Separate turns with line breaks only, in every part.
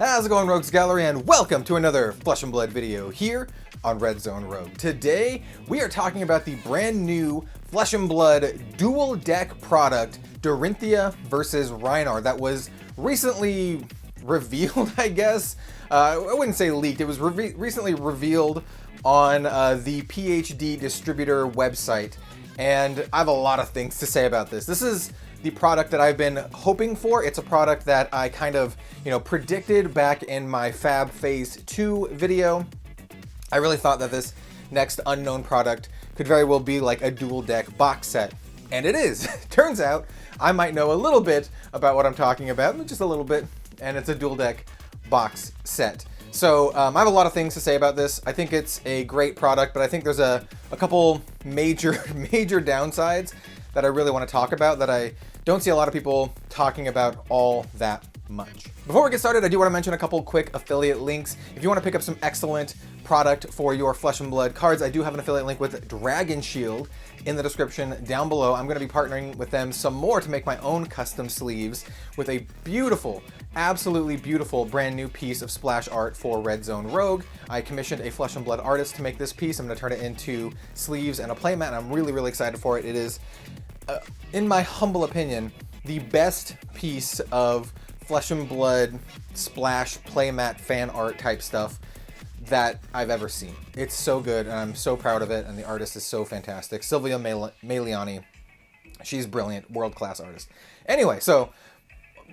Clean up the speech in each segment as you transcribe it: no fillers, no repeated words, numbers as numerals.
How's it going, Rogues Gallery, and welcome to another Flesh and Blood video here on Red Zone Rogue. Today, we are talking about the brand new Flesh and Blood dual deck product, Dorinthia versus Greiner, that was recently revealed, I guess. I wouldn't say leaked, it was recently revealed on the PhD distributor website, and I have a lot of things to say about this. This is the product that I've been hoping for. It's a product that I kind of, predicted back in my FAB Phase 2 video. I really thought that this next unknown product could very well be like a dual deck box set. And it is. Turns out I might know a little bit about what I'm talking about, just a little bit, and it's a dual deck box set. So I have a lot of things to say about this. I think it's a great product, but I think there's a couple major downsides that I really want to talk about that I don't see a lot of people talking about all that much. Before we get started, I do want to mention a couple quick affiliate links. If you want to pick up some excellent product for your Flesh and Blood cards, I do have an affiliate link with Dragon Shield in the description down below. I'm going to be partnering with them some more to make my own custom sleeves with a beautiful, absolutely beautiful brand new piece of splash art for Red Zone Rogue. I commissioned a Flesh and Blood artist to make this piece. I'm going to turn it into sleeves and a playmat, and I'm really excited for it. It is, in my humble opinion, the best piece of Flesh and Blood splash playmat fan art type stuff that I've ever seen. It's so good, and I'm so proud of it, and the artist is so fantastic. Silvia Meliani, she's brilliant, world-class artist. Anyway, so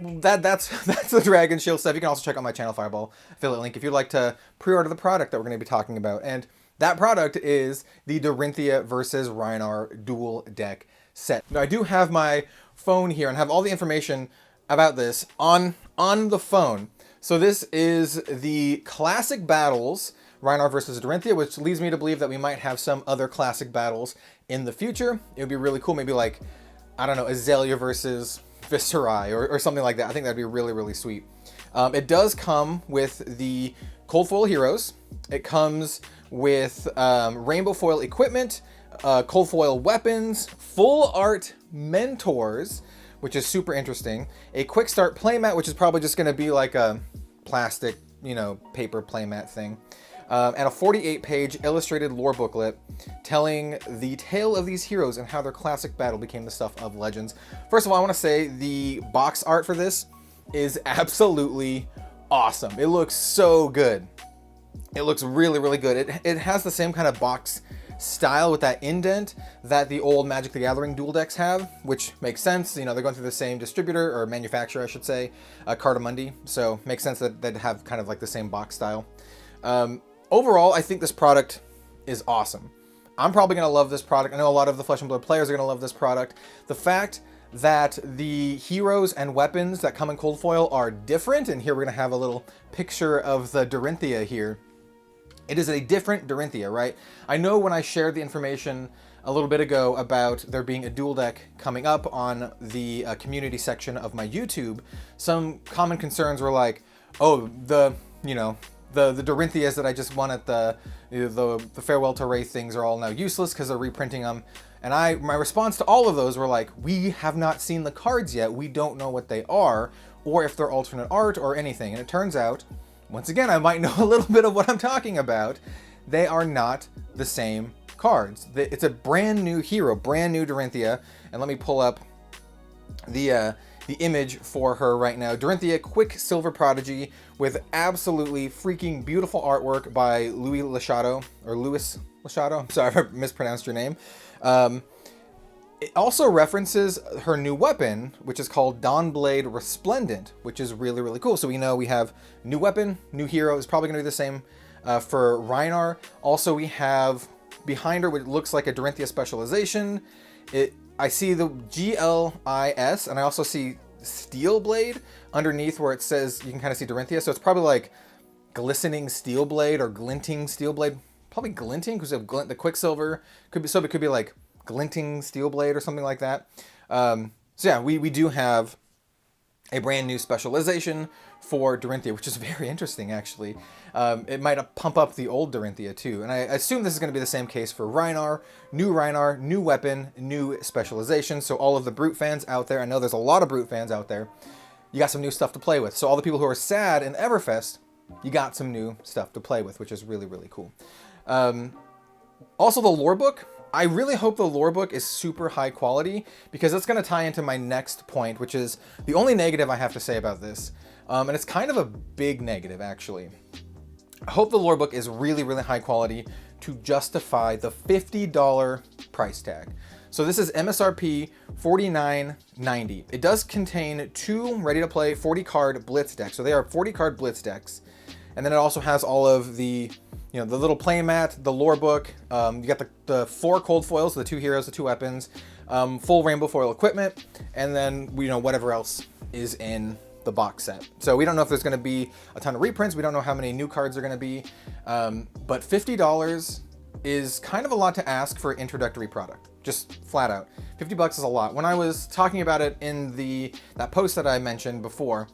that's the Dragon Shield stuff. You can also check out my channel Fireball affiliate link if you'd like to pre-order the product that we're going to be talking about. And that product is the Dorinthia versus Greiner dual deck set. Now, I do have my phone here and have all the information about this on the phone. So this is the classic battles, Greiner versus Dorinthia, which leads me to believe that we might have some other classic battles in the future. It would be really cool, maybe like, I don't know, Azalea versus Viserai or something like that. I think that'd be really sweet. It does come with the cold foil heroes. It comes with rainbow foil equipment, cold foil weapons, full art mentors, which is super interesting, a quick start playmat, which is probably just going to be like a plastic, paper playmat thing, and a 48-page illustrated lore booklet telling the tale of these heroes and how their classic battle became the stuff of legends. First of all, I want to say the box art for this is absolutely awesome. It looks so good. It looks really good. It has the same kind of box style with that indent that the old Magic the Gathering dual decks have, which makes sense. They're going through the same distributor or manufacturer, I should say, Cartamundi. So makes sense that they'd have kind of like the same box style. Overall, I think this product is awesome. I'm probably going to love this product. I know a lot of the Flesh and Blood players are going to love this product. The fact that the heroes and weapons that come in cold foil are different, and here we're going to have a little picture of the Dorinthia here. It is a different Dorinthia, right? I know when I shared the information a little bit ago about there being a dual deck coming up on the community section of my YouTube, some common concerns were like, oh, the Dorinthias that I just won at the Farewell to Wraith things are all now useless because they're reprinting them. And my response to all of those were like, we have not seen the cards yet. We don't know what they are, or if they're alternate art or anything. And it turns out, once again, I might know a little bit of what I'm talking about. They are not the same cards. It's a brand new hero, brand new Dorinthia. And let me pull up the image for her right now. Dorinthia, Quicksilver Prodigy, with absolutely freaking beautiful artwork by Louis Lachado. I'm sorry if I mispronounced your name. It also references her new weapon, which is called Dawnblade Resplendent, which is really cool. So we know we have new weapon, new hero. It's probably going to be the same for Greiner. Also, we have behind her what looks like a Dorinthia specialization. I see the GLIS, and I also see Steelblade underneath where it says, you can kind of see Dorinthia. So it's probably like glistening Steelblade or glinting Steelblade. Probably glinting because of the Quicksilver. It could be like glinting Steelblade or something like that. So yeah, we do have a brand new specialization for Dorinthia, which is very interesting, actually. It might pump up the old Dorinthia, too. And I assume this is going to be the same case for Greiner, new weapon, new specialization. So all of the Brute fans out there, I know there's a lot of Brute fans out there, you got some new stuff to play with. So all the people who are sad in Everfest, you got some new stuff to play with, which is really, really cool. Also, the lore book. I really hope the lore book is super high quality, because that's going to tie into my next point, which is the only negative I have to say about this. And it's kind of a big negative, actually. I hope the lore book is really, really high quality to justify the $50 price tag. So this is MSRP $49.90. It does contain 2 ready-to-play 40-card blitz decks. So they are 40-card blitz decks. And then it also has all of the, the little playmat, the lore book. You got the 4 cold foils, the 2 heroes, the 2 weapons, full rainbow foil equipment, and then whatever else is in the box set. So we don't know if there's going to be a ton of reprints. We don't know how many new cards are going to be. But $50 is kind of a lot to ask for an introductory product. Just flat out. $50 is a lot. When I was talking about it in that post that I mentioned before,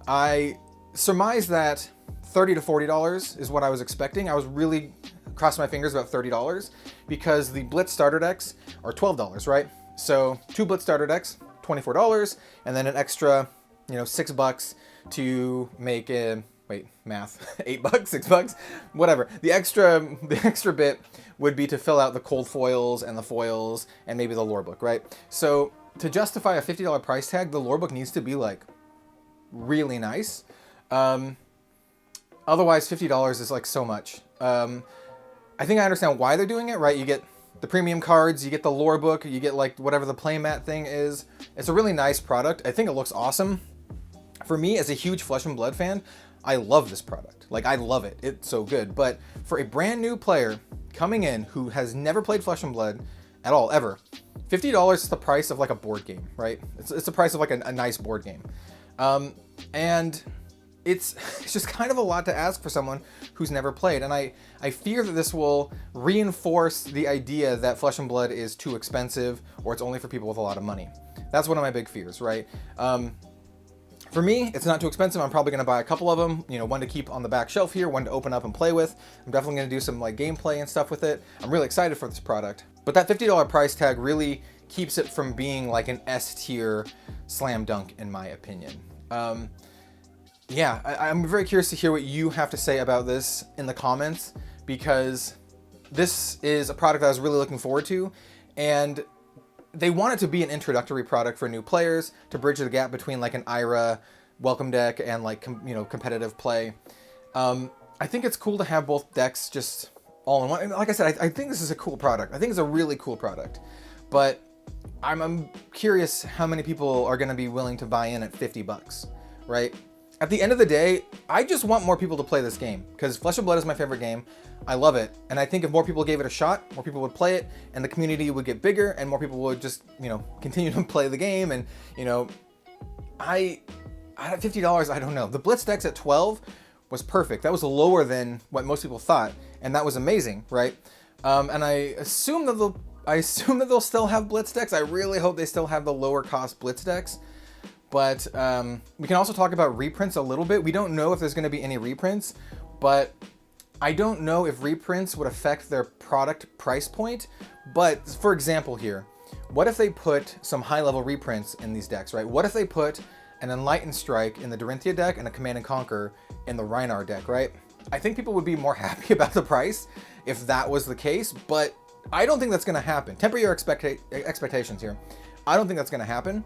I surmised that $30 to $40 is what I was expecting. I was really crossing my fingers about $30, because the Blitz starter decks are $12, right? So 2 Blitz starter decks, $24, and then an extra, $6 to make a, wait, math, $8, $6, whatever. The extra bit would be to fill out the cold foils and the foils and maybe the lore book, right? So to justify a $50 price tag, the lore book needs to be like really nice. Otherwise, $50 is like so much. I think I understand why they're doing it, right? You get the premium cards, you get the lore book, you get like whatever the playmat thing is. It's a really nice product. I think it looks awesome. For me, as a huge Flesh and Blood fan, I love this product. Like, I love it. It's so good. But for a brand new player coming in who has never played Flesh and Blood at all, ever, $50 is the price of like a board game, right? It's the price of like a nice board game. And it's just kind of a lot to ask for someone who's never played. And I fear that this will reinforce the idea that Flesh and Blood is too expensive, or it's only for people with a lot of money. That's one of my big fears, right? For me, it's not too expensive. I'm probably going to buy a couple of them, one to keep on the back shelf here, one to open up and play with. I'm definitely going to do some like gameplay and stuff with it. I'm really excited for this product. But that $50 price tag really keeps it from being like an S-tier slam dunk, in my opinion. Yeah, I'm very curious to hear what you have to say about this in the comments, because this is a product I was really looking forward to, and they want it to be an introductory product for new players to bridge the gap between like an IRA welcome deck and like competitive play. I think it's cool to have both decks just all in one. And like I said, I think this is a cool product. I think it's a really cool product, but I'm curious how many people are going to be willing to buy in at $50, right? At the end of the day, I just want more people to play this game, because Flesh and Blood is my favorite game. I love it. And I think if more people gave it a shot, more people would play it, and the community would get bigger, and more people would just, continue to play the game. And, at $50, I don't know. The Blitz decks at $12 was perfect. That was lower than what most people thought, and that was amazing, right? And I assume that they'll still have Blitz decks. I really hope they still have the lower cost Blitz decks. But we can also talk about reprints a little bit. We don't know if there's going to be any reprints, but I don't know if reprints would affect their product price point. But for example here, what if they put some high-level reprints in these decks, right? What if they put an Enlightened Strike in the Dorinthia deck and a Command and Conquer in the Reinar deck, right? I think people would be more happy about the price if that was the case, but I don't think that's going to happen. Temper your expectations here. I don't think that's going to happen.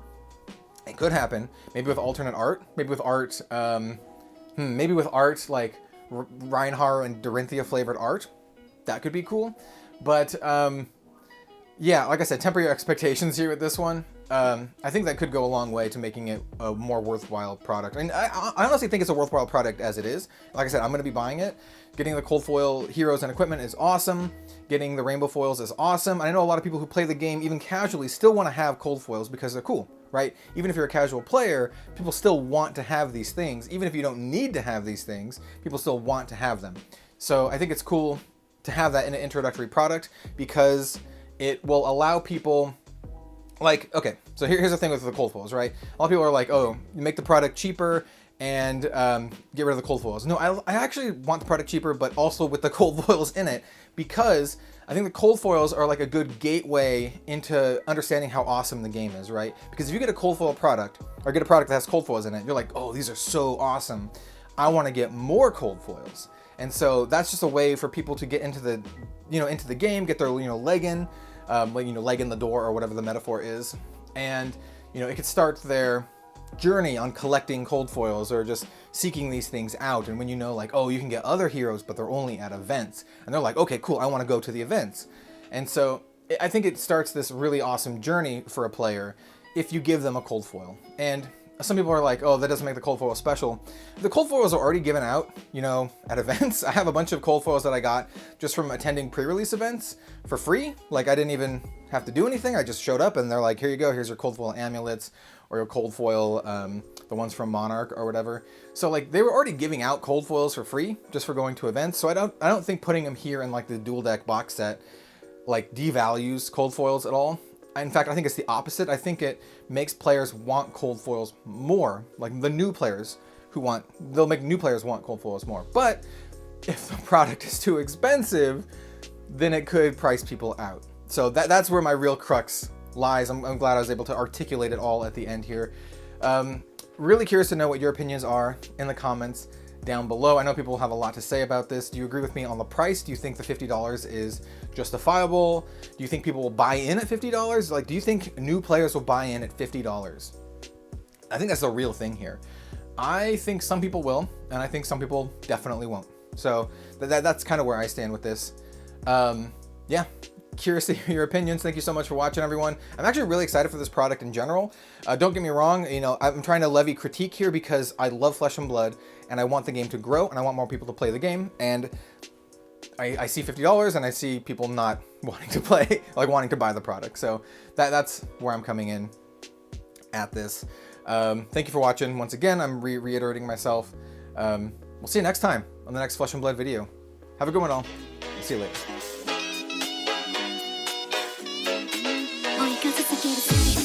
It could happen, maybe with alternate art, maybe with art like Reinhardt and Dorinthia flavored art. That could be cool. But yeah, like I said, temper your expectations here with this one. I think that could go a long way to making it a more worthwhile product. I mean, I honestly think it's a worthwhile product as it is. Like I said, I'm going to be buying it. Getting the cold foil heroes and equipment is awesome. Getting the rainbow foils is awesome. I know a lot of people who play the game, even casually, still want to have cold foils because they're cool, right? Even if you're a casual player, people still want to have these things. Even if you don't need to have these things, people still want to have them. So I think it's cool to have that in an introductory product, because it will allow people, like, okay, so here's the thing with the cold foils, right? A lot of people are like, oh, you make the product cheaper and get rid of the cold foils. No, I actually want the product cheaper, but also with the cold foils in it, because I think the cold foils are like a good gateway into understanding how awesome the game is, right? Because if you get a cold foil product, or get a product that has cold foils in it, you're like, oh, these are so awesome. I want to get more cold foils. And so that's just a way for people to get into the, into the game, get their, leg in, leg in the door, or whatever the metaphor is. And, it could start their journey on collecting cold foils or just seeking these things out. And when like, oh, you can get other heroes, but they're only at events, and they're like, okay, cool, I want to go to the events. And so I think it starts this really awesome journey for a player if you give them a cold foil. And some people are like, oh, that doesn't make the cold foil special. The cold foils are already given out, at events. I have a bunch of cold foils that I got just from attending pre-release events for free. Like, I didn't even have to do anything. I just showed up and they're like, here you go, here's your cold foil amulets, or your cold foil, the ones from Monarch or whatever. So like, they were already giving out cold foils for free just for going to events. So I don't think putting them here in like the dual deck box set like devalues cold foils at all. In fact, I think it's the opposite. I think it makes players want cold foils more. Like the new players they'll make new players want cold foils more. But if the product is too expensive, then it could price people out. So that's where my real crux lies. I'm glad I was able to articulate it all at the end here. Really curious to know what your opinions are in the comments down below. I know people have a lot to say about this. Do you agree with me on the price? Do you think the $50 is justifiable? Do you think people will buy in at $50? Like, do you think new players will buy in at $50? I think that's the real thing here. I think some people will, and I think some people definitely won't. So that's kind of where I stand with this. Yeah. Curious to hear your opinions. Thank you so much for watching, everyone. I'm actually really excited for this product in general. Don't get me wrong, I'm trying to levy critique here because I love Flesh and Blood and I want the game to grow and I want more people to play the game. And I see $50 and I see people not wanting to play, like wanting to buy the product. So that's where I'm coming in at this. Thank you for watching. Once again, I'm reiterating myself. We'll see you next time on the next Flesh and Blood video. Have a good one all. See you later. 追い風すぎる